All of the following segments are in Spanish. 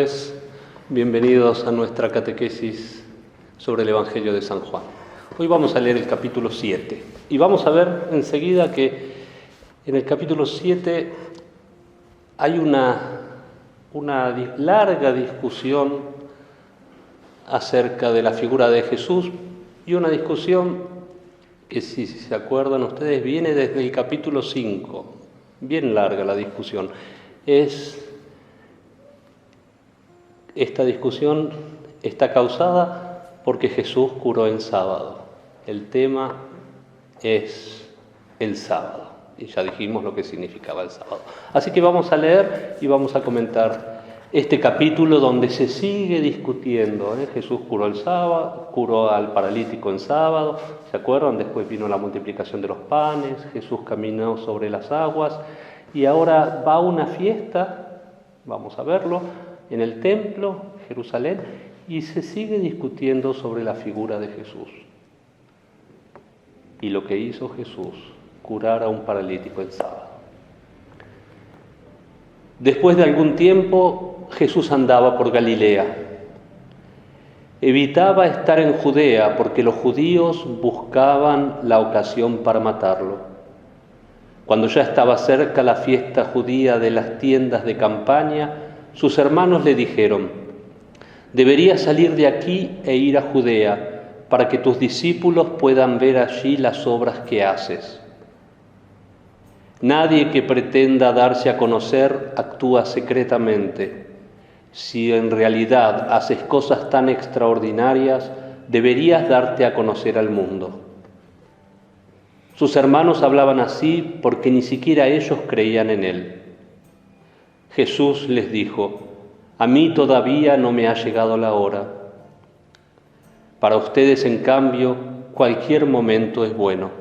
tardes, bienvenidos a nuestra catequesis sobre el Evangelio de San Juan. Hoy vamos a leer el capítulo 7 y vamos a ver enseguida que en el capítulo 7 hay una larga discusión acerca de la figura de Jesús y una discusión que, si se acuerdan ustedes, viene desde el capítulo 5, bien larga la discusión. Esta discusión está causada porque Jesús curó en sábado. El tema es el sábado, y ya dijimos lo que significaba el sábado. Así que vamos a leer y vamos a comentar este capítulo donde se sigue discutiendo. Jesús curó el sábado, curó al paralítico en sábado, ¿se acuerdan? Después vino la multiplicación de los panes, Jesús caminó sobre las aguas y ahora va a una fiesta, vamos a verlo, en el templo, Jerusalén, y se sigue discutiendo sobre la figura de Jesús. Y lo que hizo Jesús, curar a un paralítico en sábado. Después de algún tiempo, Jesús andaba por Galilea. Evitaba estar en Judea porque los judíos buscaban la ocasión para matarlo. Cuando ya estaba cerca la fiesta judía de las tiendas de campaña, sus hermanos le dijeron: deberías salir de aquí e ir a Judea para que tus discípulos puedan ver allí las obras que haces. Nadie que pretenda darse a conocer actúa secretamente. Si en realidad haces cosas tan extraordinarias, deberías darte a conocer al mundo. Sus hermanos hablaban así porque ni siquiera ellos creían en él. Jesús les dijo: a mí todavía no me ha llegado la hora. Para ustedes, en cambio, cualquier momento es bueno.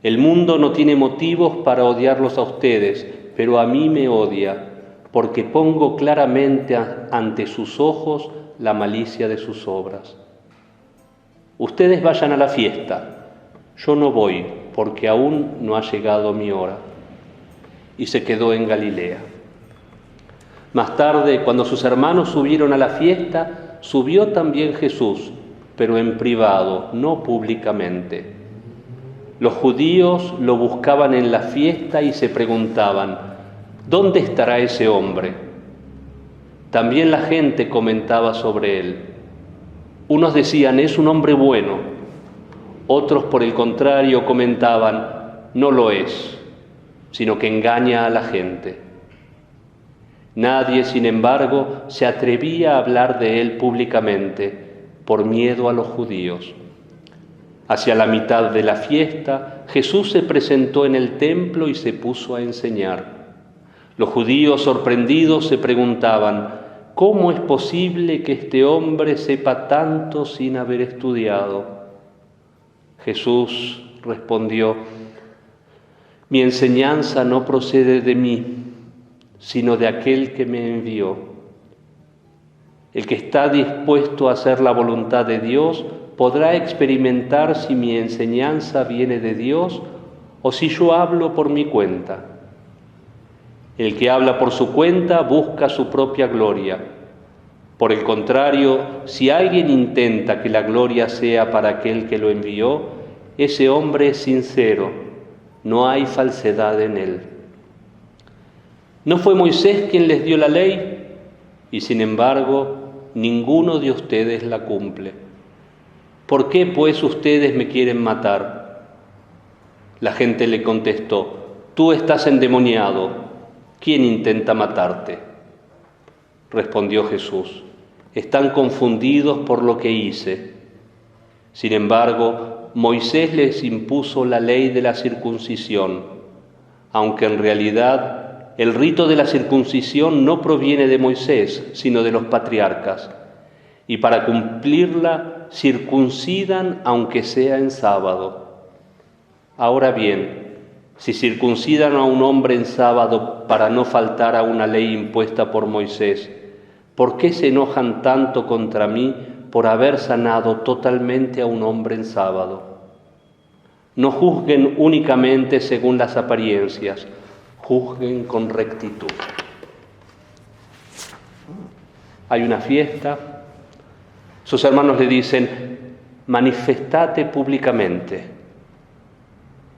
El mundo no tiene motivos para odiarlos a ustedes, pero a mí me odia, porque pongo claramente ante sus ojos la malicia de sus obras. Ustedes vayan a la fiesta, yo no voy, porque aún no ha llegado mi hora. Y se quedó en Galilea. Más tarde, cuando sus hermanos subieron a la fiesta, subió también Jesús, pero en privado, no públicamente. Los judíos lo buscaban en la fiesta y se preguntaban: ¿dónde estará ese hombre? También la gente comentaba sobre él. Unos decían: es un hombre bueno. Otros, por el contrario, comentaban: no lo es, sino que engaña a la gente. Nadie, sin embargo, se atrevía a hablar de él públicamente por miedo a los judíos. Hacia la mitad de la fiesta, Jesús se presentó en el templo y se puso a enseñar. Los judíos, sorprendidos, se preguntaban: ¿cómo es posible que este hombre sepa tanto sin haber estudiado? Jesús respondió: mi enseñanza no procede de mí, sino de aquel que me envió. El que está dispuesto a hacer la voluntad de Dios podrá experimentar si mi enseñanza viene de Dios o si yo hablo por mi cuenta. El que habla por su cuenta busca su propia gloria. Por el contrario, si alguien intenta que la gloria sea para aquel que lo envió, ese hombre es sincero. No hay falsedad en él. ¿No fue Moisés quien les dio la ley? Y sin embargo, ninguno de ustedes la cumple. ¿Por qué, pues, ustedes me quieren matar? La gente le contestó: tú estás endemoniado. ¿Quién intenta matarte? Respondió Jesús: están confundidos por lo que hice. Sin embargo, Moisés les impuso la ley de la circuncisión, aunque en realidad el rito de la circuncisión no proviene de Moisés, sino de los patriarcas, y para cumplirla circuncidan aunque sea en sábado. Ahora bien, si circuncidan a un hombre en sábado para no faltar a una ley impuesta por Moisés, ¿por qué se enojan tanto contra mí por haber sanado totalmente a un hombre en sábado? No juzguen únicamente según las apariencias, juzguen con rectitud. hay una fiesta. Sus hermanos le dicen, manifestate públicamente.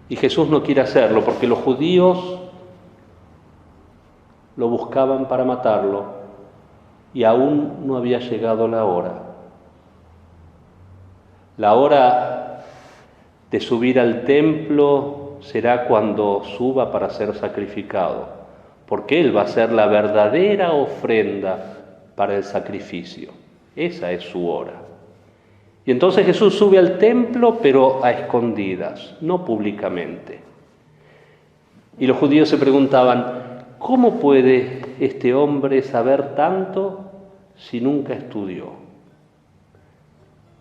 Y Jesús no quiere hacerlo porque los judíos lo buscaban para matarlo y aún no había llegado la hora. La hora de subir al templo será cuando suba para ser sacrificado, porque Él va a ser la verdadera ofrenda para el sacrificio. Esa es su hora. Y entonces Jesús sube al templo, pero a escondidas, no públicamente. Y los judíos se preguntaban, ¿cómo puede este hombre saber tanto si nunca estudió?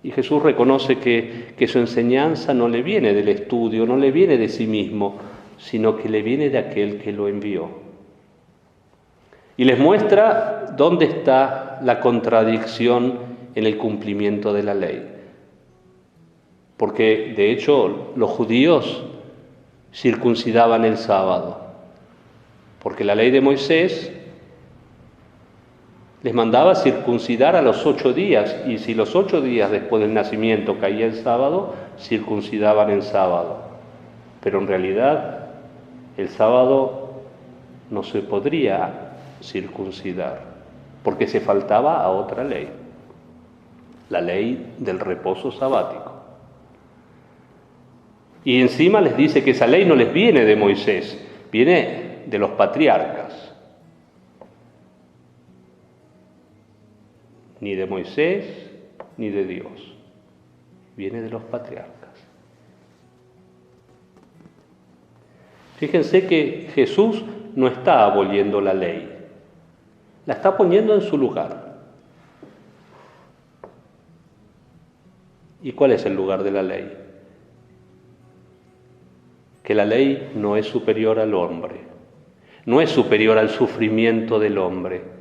Y Jesús reconoce que su enseñanza no le viene del estudio, no le viene de sí mismo, sino que le viene de aquel que lo envió. Y les muestra dónde está la contradicción en el cumplimiento de la ley. Porque, de hecho, los judíos circuncidaban el sábado, porque la ley de Moisés les mandaba circuncidar a los 8 días, y si los 8 días después del nacimiento caía el sábado, circuncidaban el sábado. Pero en realidad el sábado no se podría circuncidar, porque se faltaba a otra ley, la ley del reposo sabático. Y encima les dice que esa ley no les viene de Moisés, viene de los patriarcas. Ni de Moisés, ni de Dios. Viene de los patriarcas. Fíjense que Jesús no está aboliendo la ley, la está poniendo en su lugar. ¿Y cuál es el lugar de la ley? Que la ley no es superior al hombre, no es superior al sufrimiento del hombre.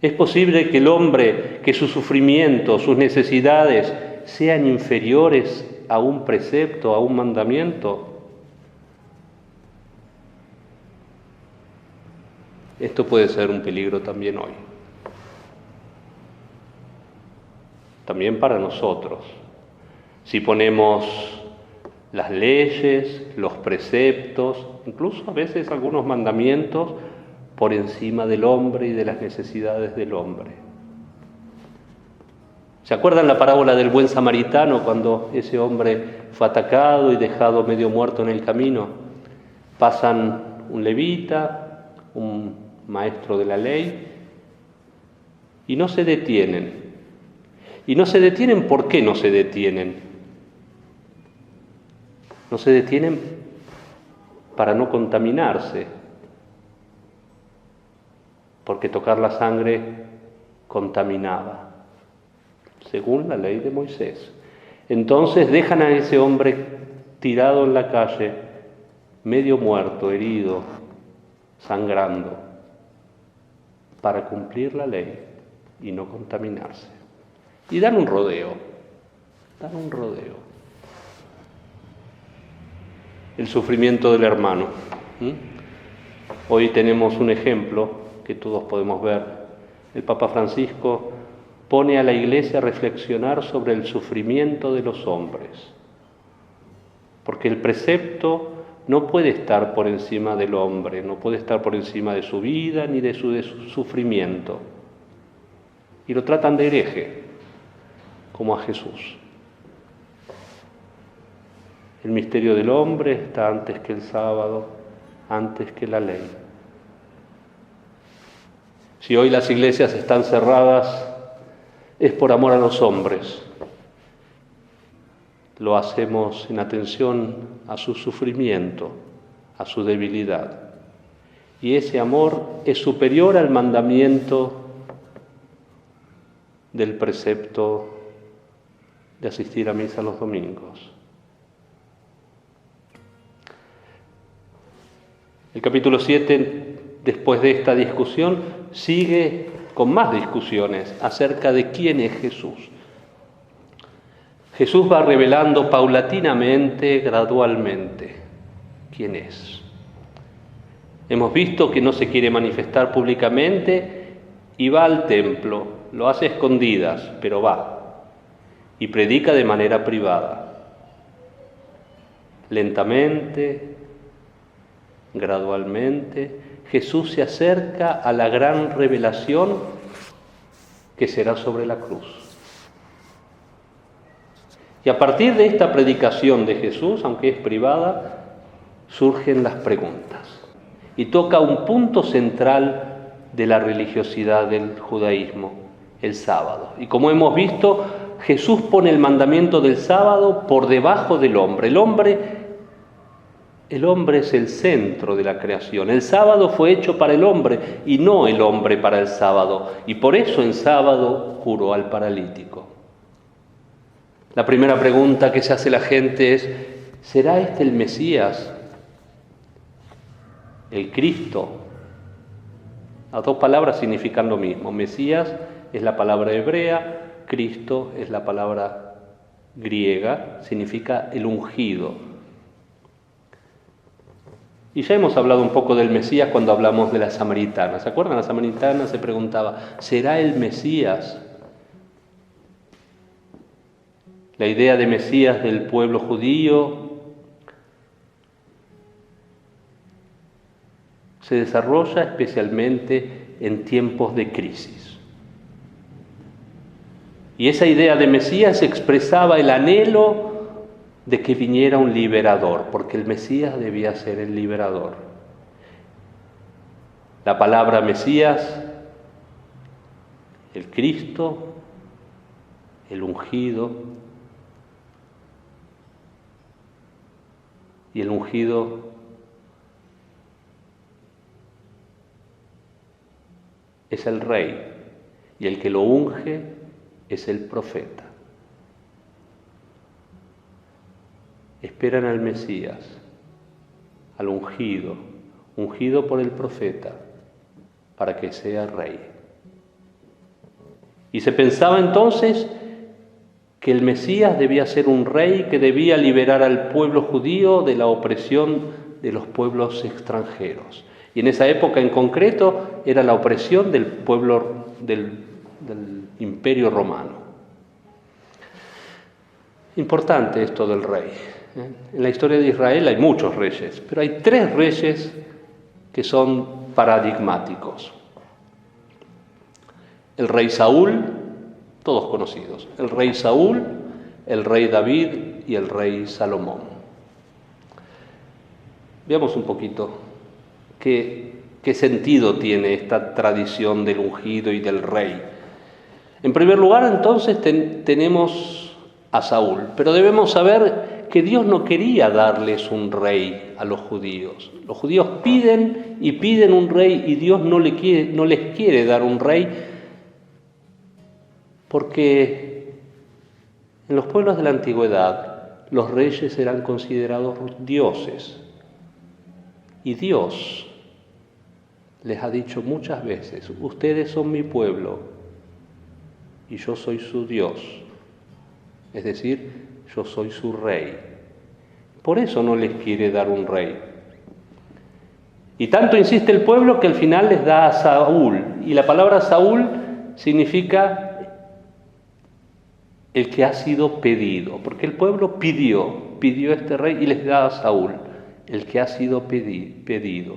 ¿Es posible que el hombre, que su sufrimiento, sus necesidades sean inferiores a un precepto, a un mandamiento? Esto puede ser un peligro también hoy. También para nosotros. Si ponemos las leyes, los preceptos, incluso a veces algunos mandamientos, por encima del hombre y de las necesidades del hombre. ¿Se acuerdan la parábola del buen samaritano cuando ese hombre fue atacado y dejado medio muerto en el camino? Pasan un levita, un maestro de la ley, y no se detienen. Y no se detienen, ¿por qué no se detienen? No se detienen para no contaminarse, porque tocar la sangre contaminaba, según la ley de Moisés. Entonces dejan a ese hombre tirado en la calle, medio muerto, herido, sangrando, para cumplir la ley y no contaminarse. Y dan un rodeo. El sufrimiento del hermano. Hoy tenemos un ejemplo que todos podemos ver. El Papa Francisco pone a la Iglesia a reflexionar sobre el sufrimiento de los hombres, porque el precepto no puede estar por encima del hombre, no puede estar por encima de su vida ni de su sufrimiento. Y lo tratan de hereje, como a Jesús. El misterio del hombre está antes que el sábado, antes que la ley. Si hoy las iglesias están cerradas, es por amor a los hombres. Lo hacemos en atención a su sufrimiento, a su debilidad. Y ese amor es superior al mandamiento del precepto de asistir a misa los domingos. El capítulo 7, después de esta discusión, sigue con más discusiones acerca de quién es Jesús. Jesús va revelando paulatinamente, gradualmente, quién es. Hemos visto que no se quiere manifestar públicamente y va al templo, lo hace a escondidas, pero va, y predica de manera privada, lentamente, gradualmente. Jesús se acerca a la gran revelación que será sobre la cruz. Y a partir de esta predicación de Jesús, aunque es privada, surgen las preguntas. Y toca un punto central de la religiosidad del judaísmo, el sábado. Y como hemos visto, Jesús pone el mandamiento del sábado por debajo del hombre. El hombre es el centro de la creación. El sábado fue hecho para el hombre y no el hombre para el sábado. Y por eso en sábado curó al paralítico. La primera pregunta que se hace la gente es: ¿será este el Mesías? El Cristo. Las dos palabras significan lo mismo. Mesías es la palabra hebrea, Cristo es la palabra griega, significa el ungido. Y ya hemos hablado un poco del Mesías cuando hablamos de la samaritana. ¿Se acuerdan? La samaritana se preguntaba: ¿será el Mesías? La idea de Mesías del pueblo judío se desarrolla especialmente en tiempos de crisis. Y esa idea de Mesías expresaba el anhelo de que viniera un liberador, porque el Mesías debía ser el liberador. La palabra Mesías, el Cristo, el ungido, y el ungido es el rey, y el que lo unge es el profeta. Esperan al Mesías, al ungido, ungido por el profeta, para que sea rey. Y se pensaba entonces que el Mesías debía ser un rey que debía liberar al pueblo judío de la opresión de los pueblos extranjeros. Y en esa época en concreto era la opresión del pueblo del Imperio Romano. Importante esto del rey. En la historia de Israel hay muchos reyes, pero hay 3 reyes que son paradigmáticos. El rey Saúl, todos conocidos, el rey Saúl, el rey David y el rey Salomón. Veamos un poquito qué sentido tiene esta tradición del ungido y del rey. En primer lugar, entonces, tenemos a Saúl, pero debemos saber que Dios no quería darles un rey a los judíos. Los judíos piden y piden un rey y Dios no les quiere dar un rey, porque en los pueblos de la antigüedad los reyes eran considerados dioses. Y Dios les ha dicho muchas veces: ustedes son mi pueblo y yo soy su Dios. Es decir, yo soy su rey. Por eso no les quiere dar un rey. Y tanto insiste el pueblo que al final les da a Saúl. Y la palabra Saúl significa el que ha sido pedido. Porque el pueblo pidió a este rey y les da a Saúl, el que ha sido pedido.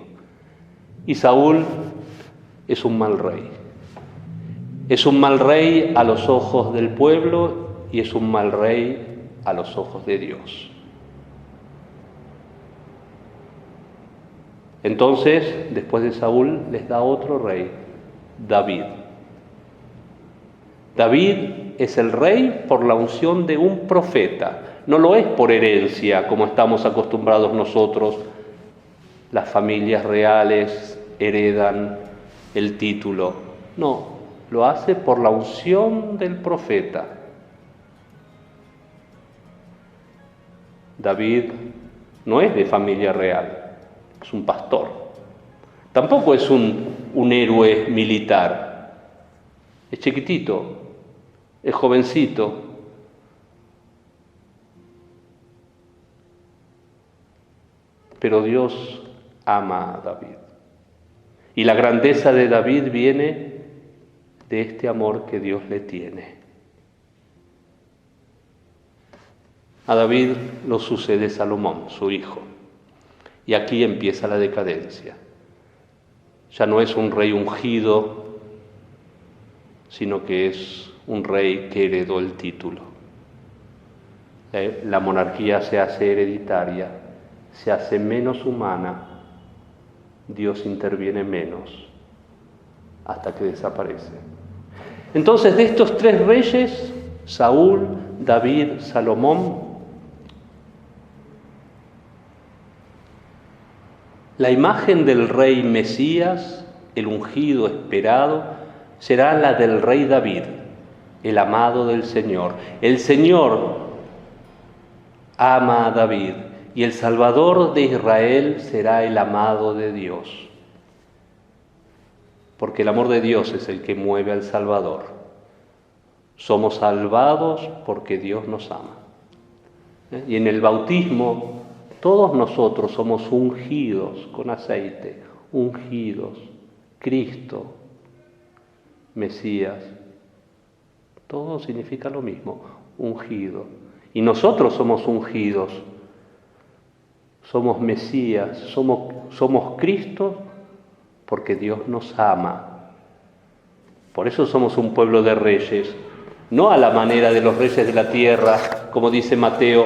Y Saúl es un mal rey. Es un mal rey a los ojos del pueblo y es un mal rey a los ojos de Dios. Entonces, después de Saúl, les da otro rey, David. David es el rey por la unción de un profeta. No lo es por herencia, como estamos acostumbrados nosotros. Las familias reales heredan el título. No, lo hace por la unción del profeta. David no es de familia real, es un pastor. Tampoco es un héroe militar. Es chiquitito, es jovencito. Pero Dios ama a David. Y la grandeza de David viene de este amor que Dios le tiene. A David lo sucede Salomón, su hijo, y aquí empieza la decadencia. Ya no es un rey ungido, sino que es un rey que heredó el título. La monarquía se hace hereditaria, se hace menos humana, Dios interviene menos, hasta que desaparece. Entonces, de estos tres reyes, Saúl, David, Salomón, la imagen del rey Mesías, el ungido esperado, será la del rey David, el amado del Señor. El Señor ama a David y el Salvador de Israel será el amado de Dios. Porque el amor de Dios es el que mueve al Salvador. Somos salvados porque Dios nos ama. Y en el bautismo, todos nosotros somos ungidos con aceite, ungidos, Cristo, Mesías. Todo significa lo mismo, ungido. Y nosotros somos ungidos, somos Mesías, somos Cristo porque Dios nos ama. Por eso somos un pueblo de reyes, no a la manera de los reyes de la tierra, como dice Mateo,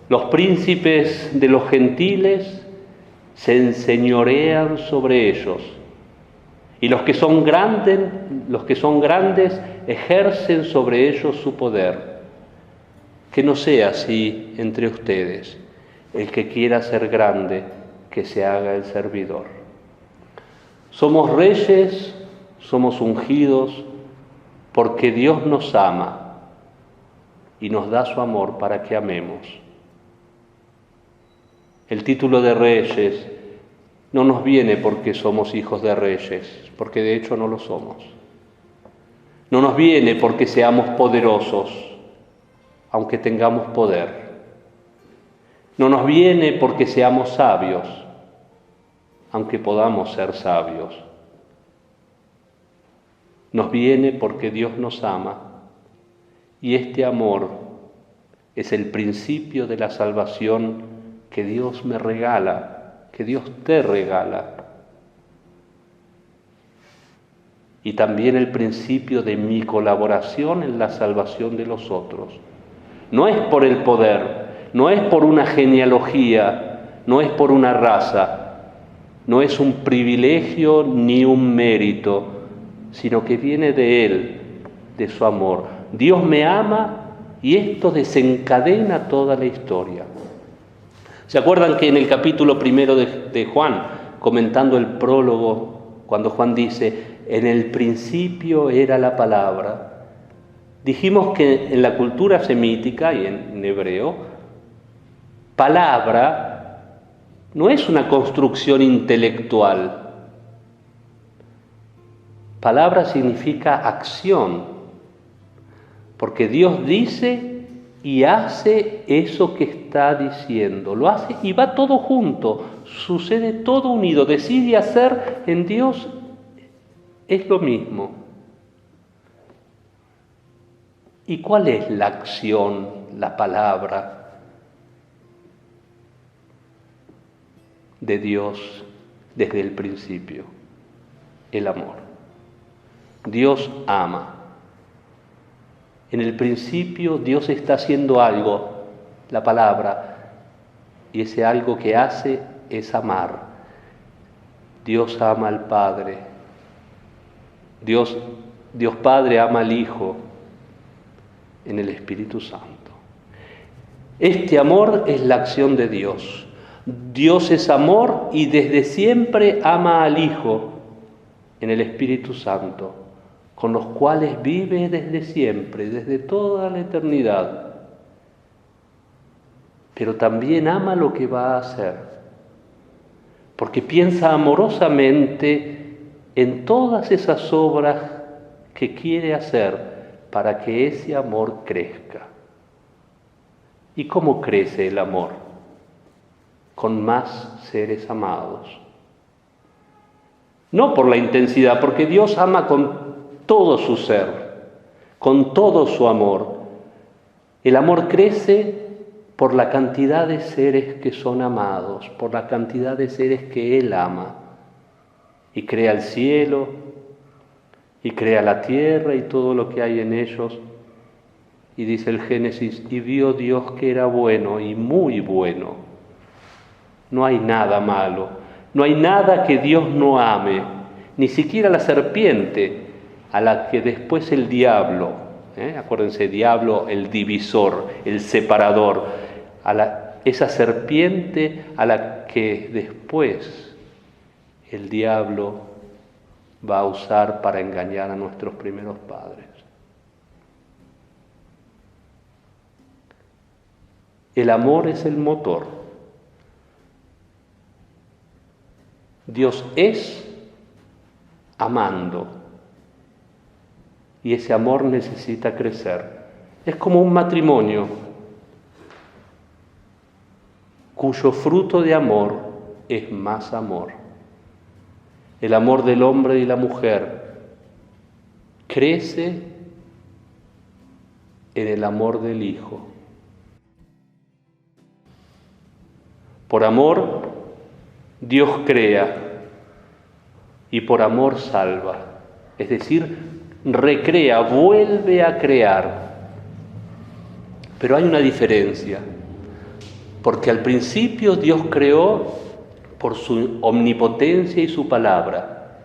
los príncipes de los gentiles se enseñorean sobre ellos, y los que son grandes ejercen sobre ellos su poder. Que no sea así entre ustedes. El que quiera ser grande, que se haga el servidor. Somos reyes, somos ungidos, porque Dios nos ama y nos da su amor para que amemos. El título de reyes no nos viene porque somos hijos de reyes, porque de hecho no lo somos. No nos viene porque seamos poderosos, aunque tengamos poder. No nos viene porque seamos sabios, aunque podamos ser sabios. Nos viene porque Dios nos ama, y este amor es el principio de la salvación que Dios me regala, que Dios te regala. Y también el principio de mi colaboración en la salvación de los otros. No es por el poder, no es por una genealogía, no es por una raza, no es un privilegio ni un mérito, sino que viene de Él, de su amor. Dios me ama y esto desencadena toda la historia. ¿Se acuerdan que en el capítulo 1 de Juan, comentando el prólogo, cuando Juan dice, en el principio era la palabra, dijimos que en la cultura semítica y en hebreo, palabra no es una construcción intelectual. Palabra significa acción, porque Dios dice y hace eso que está diciendo. Lo hace y va todo junto, sucede todo unido. Decir y hacer en Dios es lo mismo. ¿Y cuál es la acción, la palabra de Dios desde el principio? El amor. Dios ama. En el principio Dios está haciendo algo, la palabra, y ese algo que hace es amar. Dios ama al Padre. Dios Padre ama al Hijo en el Espíritu Santo. Este amor es la acción de Dios. Dios es amor y desde siempre ama al Hijo en el Espíritu Santo, con los cuales vive desde siempre, desde toda la eternidad. Pero también ama lo que va a hacer, porque piensa amorosamente en todas esas obras que quiere hacer para que ese amor crezca. ¿Y cómo crece el amor? Con más seres amados. No por la intensidad, porque Dios ama con todo su ser, con todo su amor. El amor crece por la cantidad de seres que son amados, por la cantidad de seres que Él ama. Y crea el cielo, y crea la tierra y todo lo que hay en ellos. Y dice el Génesis, y vio Dios que era bueno y muy bueno. No hay nada malo, no hay nada que Dios no ame, ni siquiera la serpiente, a la que después el diablo, acuérdense, diablo, el divisor, el separador, esa serpiente a la que después el diablo va a usar para engañar a nuestros primeros padres. El amor es el motor. Dios es amando y ese amor necesita crecer. Es como un matrimonio cuyo fruto de amor es más amor. El amor del hombre y la mujer crece en el amor del Hijo. Por amor, Dios crea y por amor salva. Es decir, recrea, vuelve a crear. Pero hay una diferencia, porque al principio Dios creó por su omnipotencia y su palabra.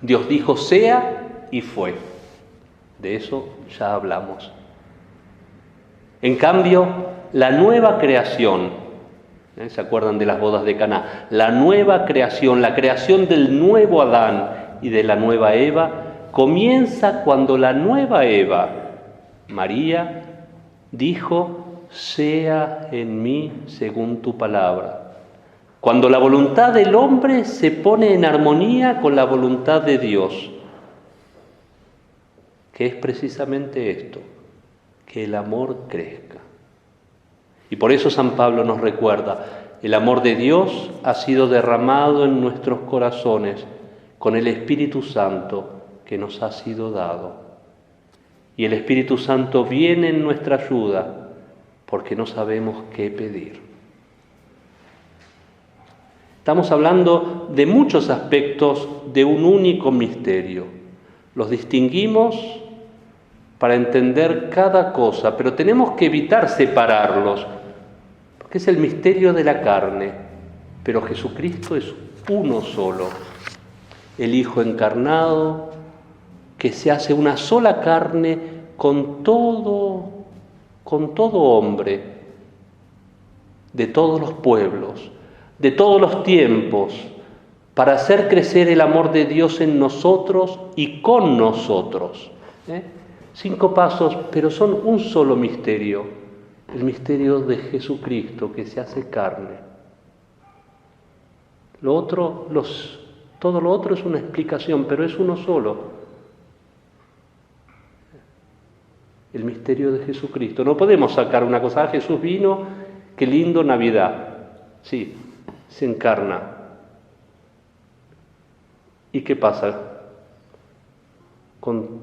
Dios dijo sea y fue. De eso ya hablamos. En cambio, la nueva creación, ¿se acuerdan de las bodas de Caná? La nueva creación, la creación del nuevo Adán y de la nueva Eva, comienza cuando la nueva Eva, María, dijo, sea en mí según tu palabra. Cuando la voluntad del hombre se pone en armonía con la voluntad de Dios, que es precisamente esto, que el amor crezca. Y por eso San Pablo nos recuerda, el amor de Dios ha sido derramado en nuestros corazones con el Espíritu Santo que nos ha sido dado. Y el Espíritu Santo viene en nuestra ayuda porque no sabemos qué pedir. Estamos hablando de muchos aspectos de un único misterio. Los distinguimos para entender cada cosa, pero tenemos que evitar separarlos, porque es el misterio de la carne, pero Jesucristo es uno solo, el Hijo encarnado, que se hace una sola carne con todo hombre, de todos los pueblos, de todos los tiempos, para hacer crecer el amor de Dios en nosotros y con nosotros. 5 pasos, pero son un solo misterio, el misterio de Jesucristo que se hace carne. Todo lo otro es una explicación, pero es uno solo. El misterio de Jesucristo. No podemos sacar una cosa, Jesús vino, qué lindo Navidad. Sí, se encarna. ¿Y qué pasa con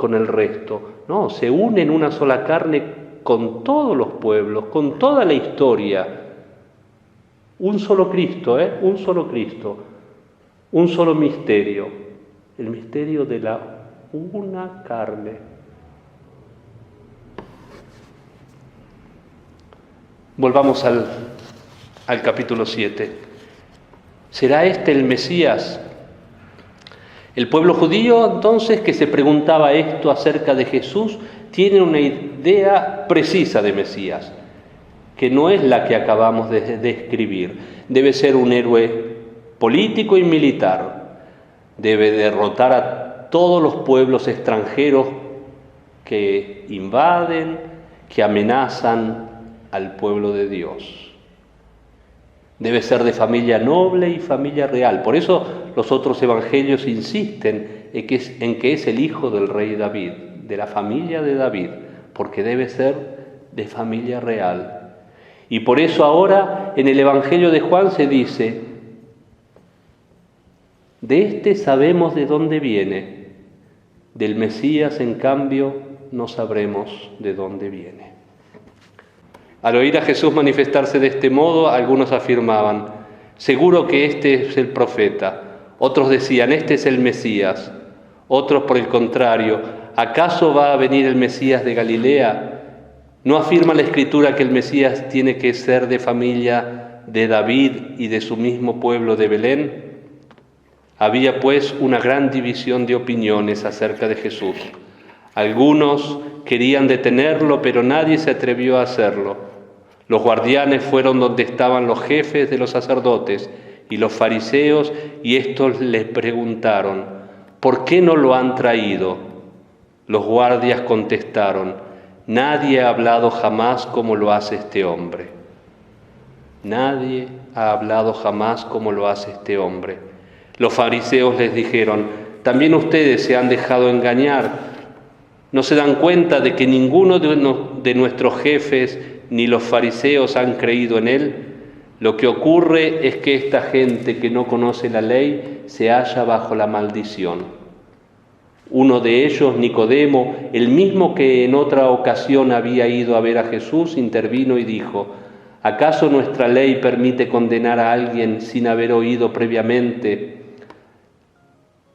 el resto? No, se une en una sola carne con todos los pueblos, con toda la historia. Un solo Cristo, un solo Cristo, un solo misterio, el misterio de la una carne. Volvamos al capítulo 7. ¿Será este el Mesías? El pueblo judío, entonces, que se preguntaba esto acerca de Jesús, tiene una idea precisa de Mesías, que no es la que acabamos de describir. Debe ser un héroe político y militar. Debe derrotar a todos los pueblos extranjeros que invaden, que amenazan al pueblo de Dios. Debe ser de familia noble y familia real. Por eso los otros evangelios insisten en que es el hijo del rey David, de la familia de David, porque debe ser de familia real. Y por eso ahora en el evangelio de Juan se dice, de este sabemos de dónde viene, Del Mesías, en cambio, no sabremos de dónde viene. Al oír a Jesús manifestarse de este modo, algunos afirmaban: seguro que este es el profeta. Otros decían: este es el Mesías. Otros, por el contrario: ¿acaso va a venir el Mesías de Galilea? ¿No afirma la Escritura que el Mesías tiene que ser de familia de David y de su mismo pueblo de Belén? Había pues una gran división de opiniones acerca de Jesús. Algunos querían detenerlo, pero nadie se atrevió a hacerlo. Los guardianes fueron donde estaban los jefes de los sacerdotes y los fariseos, y estos les preguntaron: ¿por qué no lo han traído? Los guardias contestaron: nadie ha hablado jamás como lo hace este hombre. Nadie ha hablado jamás como lo hace este hombre. Los fariseos les dijeron: también ustedes se han dejado engañar. ¿No se dan cuenta de que ninguno de nuestros jefes ni los fariseos han creído en él? Lo que ocurre es que esta gente que no conoce la ley se halla bajo la maldición. Uno de ellos, Nicodemo, el mismo que en otra ocasión había ido a ver a Jesús, intervino y dijo: ¿acaso nuestra ley permite condenar a alguien sin haber oído previamente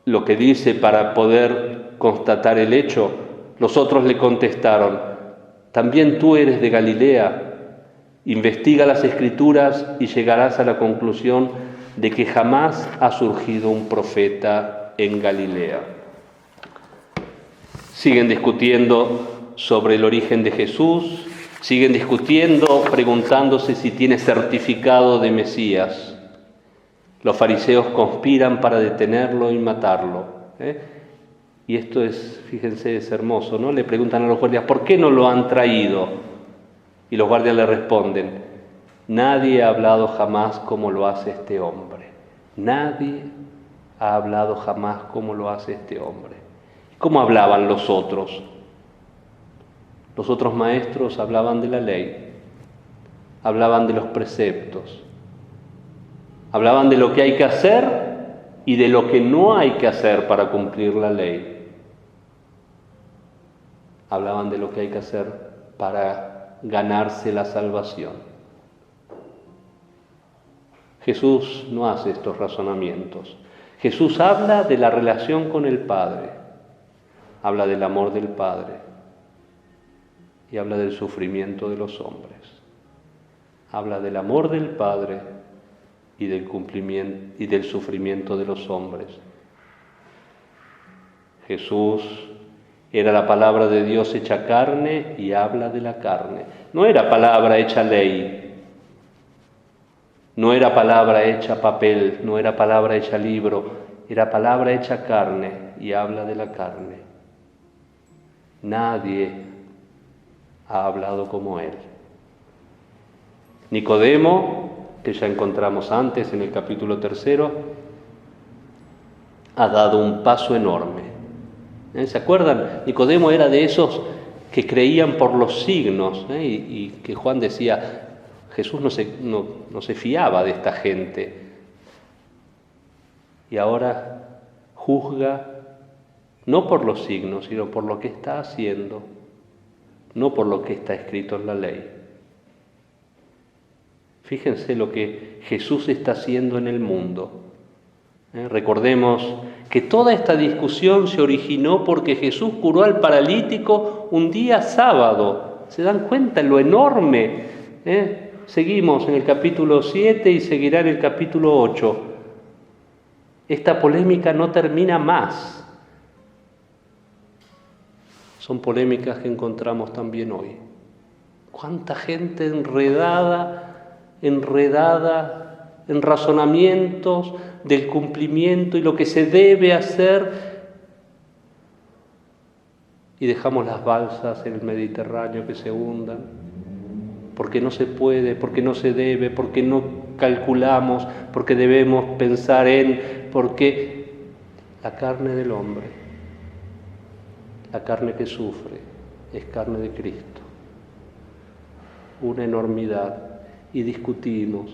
lo que dice para poder constatar el hecho? Los otros le contestaron: ¿también tú eres de Galilea? Investiga las Escrituras y llegarás a la conclusión de que jamás ha surgido un profeta en Galilea. Siguen discutiendo sobre el origen de Jesús, siguen discutiendo, preguntándose si tiene certificado de Mesías. Los fariseos conspiran para detenerlo y matarlo. Y esto es, fíjense, es hermoso, ¿no? Le preguntan a los guardias: ¿por qué no lo han traído? Y los guardias le responden: nadie ha hablado jamás como lo hace este hombre. Nadie ha hablado jamás como lo hace este hombre. ¿Cómo hablaban los otros? Los otros maestros hablaban de la ley, hablaban de los preceptos, hablaban de lo que hay que hacer y de lo que no hay que hacer para cumplir la ley. Hablaban de lo que hay que hacer para ganarse la salvación. Jesús no hace estos razonamientos. Jesús habla de la relación con el Padre, habla del amor del Padre y habla del sufrimiento de los hombres. Habla del amor del Padre y del cumplimiento y del sufrimiento de los hombres. Jesús era la palabra de Dios hecha carne y habla de la carne. No era palabra hecha ley, no era palabra hecha papel, no era palabra hecha libro, era palabra hecha carne y habla de la carne. Nadie ha hablado como él. Nicodemo, que ya encontramos antes en el capítulo 3, ha dado un paso enorme. ¿Se acuerdan? Nicodemo era de esos que creían por los signos, y que Juan decía: Jesús no se fiaba de esta gente. Y ahora juzga no por los signos, sino por lo que está haciendo, no por lo que está escrito en la ley. Fíjense lo que Jesús está haciendo en el mundo. Recordemos que toda esta discusión se originó porque Jesús curó al paralítico un día sábado. ¿Se dan cuenta lo enorme? Seguimos en el capítulo 7 y seguirá en el capítulo 8. Esta polémica no termina más. Son polémicas que encontramos también hoy. ¿Cuánta gente enredada en razonamientos del cumplimiento y lo que se debe hacer, y dejamos las balsas en el Mediterráneo que se hundan, porque no se puede, porque no se debe, porque no calculamos, porque debemos pensar porque la carne del hombre, la carne que sufre, es carne de Cristo. Una enormidad, y discutimos,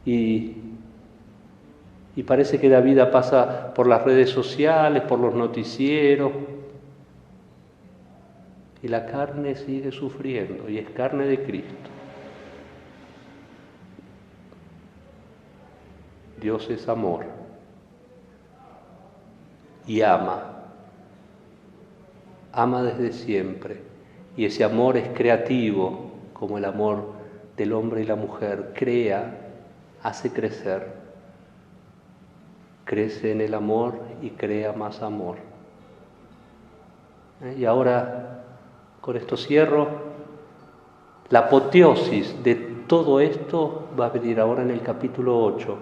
y Y parece que la vida pasa por las redes sociales, por los noticieros, y la carne sigue sufriendo, y es carne de Cristo. Dios es amor y ama desde siempre, y ese amor es creativo, como el amor del hombre y la mujer, crea, hace crecer, crece en el amor y crea más amor. Y ahora, con esto cierro, la apoteosis de todo esto va a venir ahora en el capítulo 8,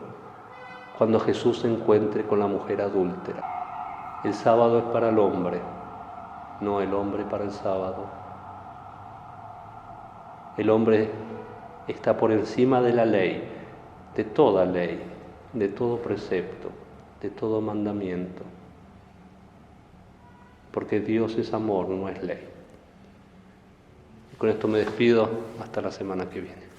cuando Jesús se encuentre con la mujer adúltera. El sábado es para el hombre, no el hombre para el sábado. El hombre está por encima de la ley, de toda ley, de todo precepto, de todo mandamiento, porque Dios es amor, no es ley. Y con esto me despido, hasta la semana que viene.